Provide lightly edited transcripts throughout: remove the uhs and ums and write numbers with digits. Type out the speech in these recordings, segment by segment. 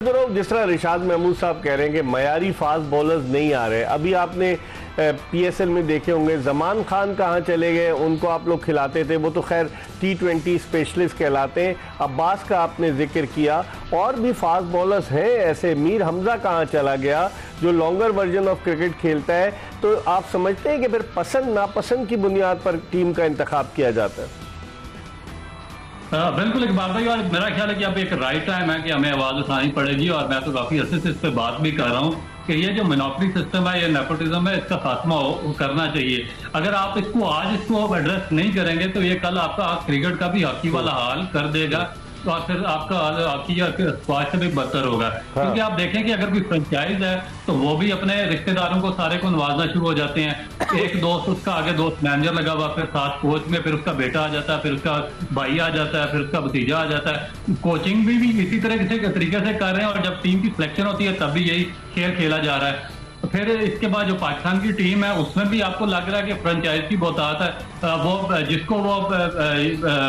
जिस तरह रिशाद महमूद साहब कह रहे हैं कि मयारी फास्ट बॉलर्स नहीं आ रहे, अभी आपने पीएसएल में देखे होंगे जमान खान कहाँ चले गए, उनको आप लोग खिलाते थे, वो तो खैर T20 स्पेशलिस्ट कहलाते हैं। अब्बास का आपने जिक्र किया, और भी फास्ट बॉलर्स हैं ऐसे। मीर हमजा कहाँ चला गया जो लॉन्गर वर्जन ऑफ क्रिकेट खेलता है। तो आप समझते हैं कि फिर पसंद नापसंद की बुनियाद पर टीम का इंतखाब किया जाता है? बिल्कुल इकबाल भाई, और मेरा ख्याल है कि अब एक राइट टाइम है कि हमें आवाज उठानी पड़ेगी, और मैं तो काफी अर्से से इस पर बात भी कर रहा हूँ कि ये जो मोनोपोली सिस्टम है, ये नेपोटिज्म है, इसका खात्मा करना चाहिए। अगर आप इसको एड्रेस नहीं करेंगे तो ये कल आपका क्रिकेट का भी हॉकी वाला हाल कर देगा, और फिर आपका हॉकी या स्क्वाश से भी बदतर होगा। क्योंकि आप देखें कि अगर कोई फ्रेंचाइज है तो वो भी अपने रिश्तेदारों को सारे को नवाजना शुरू हो जाते हैं। एक दोस्त, उसका आगे दोस्त मैनेजर लगा हुआ, फिर साथ कोच में, फिर उसका बेटा आ जाता है, फिर उसका भाई आ जाता है, फिर उसका भतीजा आ जाता है। कोचिंग भी इसी तरह के तरीके से कर रहे हैं, और जब टीम की सिलेक्शन होती है तब भी यही खेल खेला जा रहा है। फिर इसके बाद जो पाकिस्तान की टीम है उसमें भी आपको लग रहा है कि फ्रेंचाइज की बहुतात है। वो जिसको वो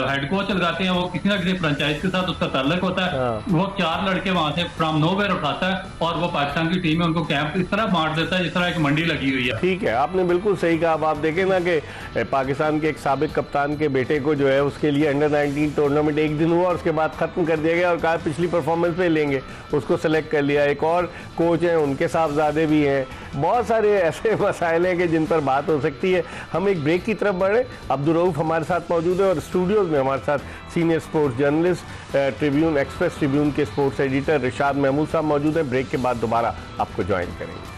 हेड कोच लगाते हैं वो किसी ना किसी फ्रेंचाइज के साथ उसका ताल्लुक होता है। वो 4 लड़के वहां से फ्रॉम नोवेयर उठाता है और वो पाकिस्तान की टीम है उनको कैंप इस तरह बांट देता है जिस तरह एक मंडी लगी हुई है। ठीक है, आपने बिल्कुल सही कहा। अब आप देखें ना कि पाकिस्तान के एक साबिक कप्तान के बेटे को जो है उसके लिए अंडर-19 टूर्नामेंट एक दिन हुआ और उसके बाद खत्म कर दिया गया, और कहा पिछली परफॉर्मेंस पे लेंगे, उसको सेलेक्ट कर लिया। एक और कोच हैं, उनके साहबजादे भी हैं। बहुत सारे ऐसे मसाइल हैं कि जिन पर बात हो सकती है। हम एक ब्रेक की तरफ बढ़े। अब्दुल रऊफ हमारे साथ मौजूद है, और स्टूडियोज में हमारे साथ senior sports journalist, Tribune, express Tribune के स्पोर्ट्स एडिटर रिशाद महमूद साहब मौजूद हैं। ब्रेक के बाद दोबारा आपको ज्वाइन करेंगे।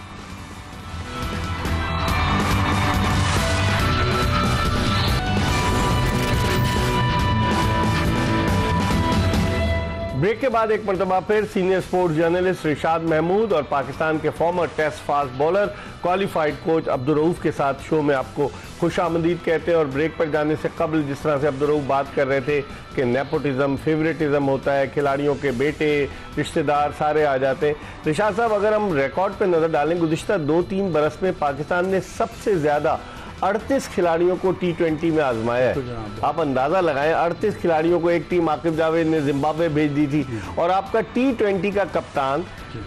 ब्रेक के बाद एक मरतबा फिर senior sports journalist Rishad Mahmood और पाकिस्तान के former test fast bowler, qualified coach Abdul Rauf के साथ शो में आपको खुश आमदीद कहते हैं। और ब्रेक पर जाने से कबल जिस तरह से अब्दुल रऊफ बात कर रहे थे कि नेपोटिज्म, फेवरेटिज्म होता है, खिलाड़ियों के बेटे, रिश्तेदार सारे आ जाते हैं। रिशाद साहब, अगर हम रिकॉर्ड पर नज़र डालें, गुज़िश्ता 2-3 बरस में पाकिस्तान ने सबसे ज़्यादा 38 खिलाड़ियों को T20 में आजमाया है। आप अंदाजा लगाएं, 38 खिलाड़ियों को एक टीम आकिब जावेद ने जिम्बाब्वे भेज दी थी, और आपका T20 का कप्तान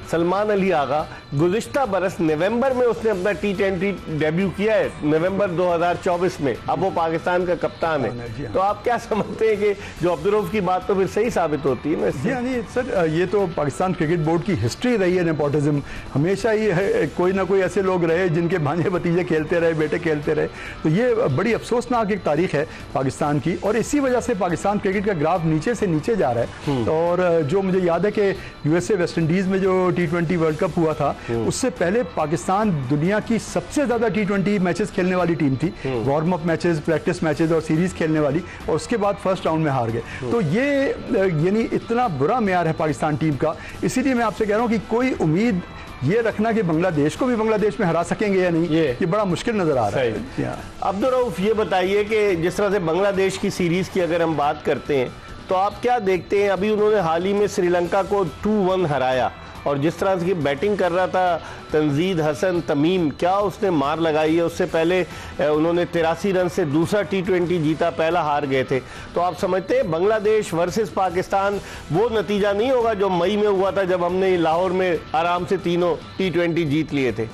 सलमान अली आगा गुज़िश्ता बरस नवंबर में उसने अपना T20 डेब्यू किया है, नवंबर 2024 में। अब वो पाकिस्तान का कप्तान है। तो आप क्या समझते हैं कि जो अब्दुल रऊफ की बात तो फिर सही साबित होती है ना? यानी सर, ये तो पाकिस्तान क्रिकेट बोर्ड की हिस्ट्री रही है। नेपोटिज्म हमेशा ही है, कोई ना कोई ऐसे लोग रहे जिनके भांजे भतीजे खेलते रहे, बेटे खेलते रहे। तो ये बड़ी अफसोसनाक एक तारीख है पाकिस्तान की, और इसी वजह से पाकिस्तान क्रिकेट का ग्राफ नीचे से नीचे जा रहा है। और जो मुझे याद है कि यूएसए वेस्ट इंडीज में जो T20 वर्ल्ड कप हुआ था, उससे पहले पाकिस्तान दुनिया की सबसे ज्यादा T20 मैचेस खेलने वाली टीम थी। Warm up matches, practice matches और सीरीज खेलने वाली, और उसके बाद फर्स्ट राउंड में हार गए। तो ये यानी इतना बुरा मेयार है पाकिस्तान टीम का। इसीलिए मैं आपसे कह रहा हूं कि कोई उम्मीद ये रखना कि बांग्लादेश को भी बांग्लादेश में हरा सकेंगे या नहीं, ये बड़ा मुश्किल नजर आ रहा है। अब्दुल रऊफ, ये बताइए कि जिस तरह से बांग्लादेश की सीरीज की अगर हम बात करते हैं तो आप क्या देखते हैं? अभी उन्होंने हाल ही में श्रीलंका को 2-1 हराया, और जिस तरह से बैटिंग कर रहा था तंजीद हसन तमीम, क्या उसने मार लगाई है। उससे पहले उन्होंने 83 रन से दूसरा T20 जीता, पहला हार गए थे। तो आप समझते हैं बांग्लादेश वर्सेस पाकिस्तान वो नतीजा नहीं होगा जो मई में हुआ था जब हमने लाहौर में आराम से तीनों T20 जीत लिए थे?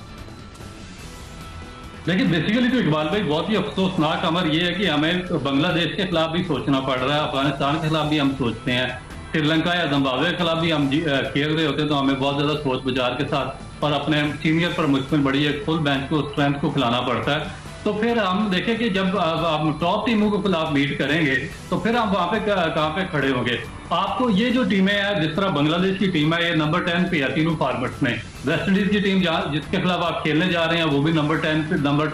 लेकिन बेसिकली तो इकबाल भाई बहुत ही अफसोसनाक अमर ये है कि हमें बांग्लादेश के खिलाफ भी सोचना पड़ रहा है, अफगानिस्तान के खिलाफ भी हम सोचते हैं, श्रीलंका या जिम्बाब्वे के खिलाफ भी हम खेल रहे होते हैं, तो हमें बहुत ज्यादा सोच विचार के साथ और अपने सीनियर पर मुश्किल बड़ी एक फुल बेंच को स्ट्रेंथ को खिलाना पड़ता है। तो फिर हम देखें कि जब आप टॉप टीमों के खिलाफ मीट करेंगे तो फिर हम वहां पे कहाँ पे खड़े होंगे। आपको ये जो टीमें हैं, जिस तरह बांग्लादेश की टीम है, ये नंबर 10 पे है तीनों फॉर्मेट्स में। वेस्ट इंडीज की टीम जिसके खिलाफ आप खेलने जा रहे हैं वो भी नंबर 10, नंबर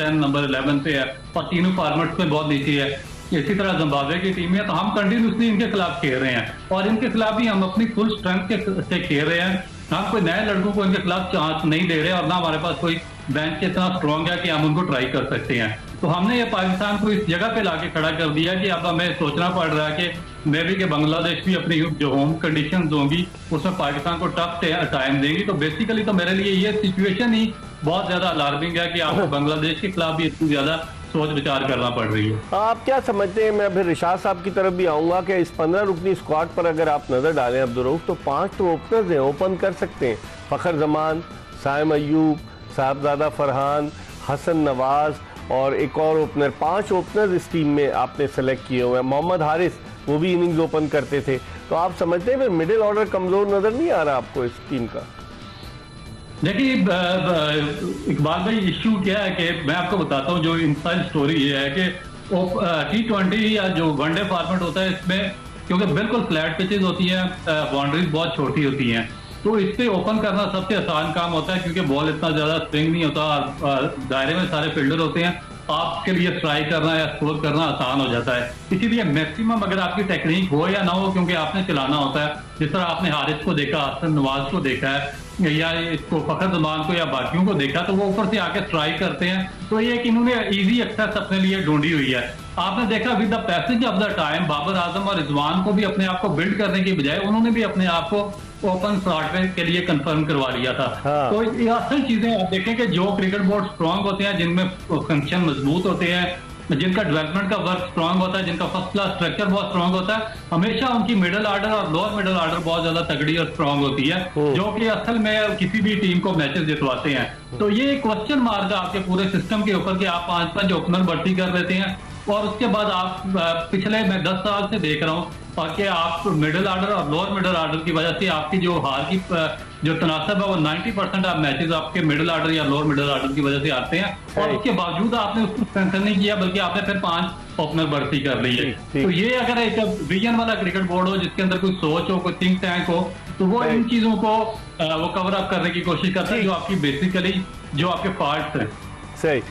11 पे है, और तीनों फॉर्मेट्स में बहुत नीचे है। इसी तरह जिम्बाब्वे की टीम है, तो हम कंटिन्यूसली इनके खिलाफ खेल रहे हैं, और इनके खिलाफ भी हम अपनी फुल स्ट्रेंथ से खेल रहे हैं। हम कोई नए लड़कों को इनके खिलाफ चांस नहीं दे रहे, और ना हमारे पास कोई बेंच इतना स्ट्रॉन्ग है कि हम उनको ट्राई कर सकते हैं। तो हमने ये पाकिस्तान को इस जगह पे लाके खड़ा कर दिया कि अब हमें सोचना पड़ रहा है कि मे भी कि बांग्लादेश भी अपनी जो होम कंडीशंस होंगी उसमें पाकिस्तान को टफ टाइम देंगी। तो बेसिकली तो मेरे लिए ये सिचुएशन ही बहुत ज्यादा अलार्मिंग है कि आप बांग्लादेश के खिलाफ भी इतनी ज्यादा सोच विचार करना पड़ रही है। आप क्या समझते हैं, मैं फिर रिशाद साहब की तरफ भी आऊंगा कि इस 15 रुकनी स्क्वाड पर अगर आप नजर डालें अब्दुल रऊफ, तो 5 तो ओपनर्स हैं, ओपन कर सकते हैं। फखर जमान, साइम अयूब, साहबजादा फरहान, हसन नवाज और एक और ओपनर, 5 ओपनर्स इस टीम में आपने सेलेक्ट किए हुए हैं। मोहम्मद हारिस वो भी इनिंग्स ओपन करते थे, तो आप समझते हैं फिर मिडिल ऑर्डर कमजोर नजर नहीं आ रहा आपको इस टीम का? देखिए इकबाल भाई, इश्यू क्या है कि मैं आपको बताता हूँ, जो इनसाइड स्टोरी ये है कि T20 या जो वनडे फॉर्मेट होता है, इसमें क्योंकि बिल्कुल फ्लैट पिचेस होती हैं, बाउंड्रीज बहुत छोटी होती हैं, तो इस पे ओपन करना सबसे आसान काम होता है, क्योंकि बॉल इतना ज्यादा स्विंग नहीं होता, दायरे में सारे फील्डर होते हैं, आपके लिए स्ट्राइक करना या स्कोर करना आसान हो जाता है। इसीलिए मैक्सिमम अगर आपकी टेक्निक हो या ना हो, क्योंकि आपने चलाना होता है, जिस तरह आपने हारिस को देखा, हसन नवाज को देखा है, या इसको फखर जमान को या बाकियों को देखा, तो वो ऊपर से आके स्ट्राइक करते हैं। तो ये कि इन्होंने इजी एक्सेस अपने लिए ढूंढी हुई है। आपने देखा with the passage of the time, Babar Azam और रिजवान को भी अपने आप को बिल्ड करने की बजाय उन्होंने भी अपने आप को ओपन स्लॉट के लिए कंफर्म करवा लिया था। हाँ। तो ये असल चीजें आप देखें कि जो क्रिकेट बोर्ड स्ट्रांग होते हैं, जिनमें फंक्शन मजबूत होते हैं, जिनका डेवलपमेंट का वर्क स्ट्रांग होता है, जिनका फर्स्ट क्लास स्ट्रक्चर बहुत स्ट्रांग होता है, हमेशा उनकी मिडिल ऑर्डर और लोअर मिडिल ऑर्डर बहुत ज्यादा तगड़ी और स्ट्रांग होती है, जो कि असल में किसी भी टीम को मैचेस जितवाते हैं। तो ये क्वेश्चन मार्क है आपके पूरे सिस्टम के ऊपर कि आप 5-5 ओपनर भर्ती कर देते हैं, और उसके बाद आप पिछले मैं 10 साल से देख रहा हूँ कि आप मिडिल ऑर्डर और लोअर मिडिल ऑर्डर की वजह से आपकी जो हार की जो तनासब है, वो 90% आप मैचेस आपके मिडिल ऑर्डर या लोअर मिडिल ऑर्डर की वजह से आते हैं, और उसके बावजूद आपने उसको स्ट्रेंथन नहीं किया, बल्कि आपने फिर 5 ओपनर भर्ती कर ली है। तो ये अगर एक विजन वाला क्रिकेट बोर्ड हो, जिसके अंदर कोई सोच हो, कोई थिंक टैंक हो, तो वो इन चीजों को वो कवर अप करने की कोशिश करता है, जो आपकी बेसिकली जो आपके फॉल्ट्स हैं। सही।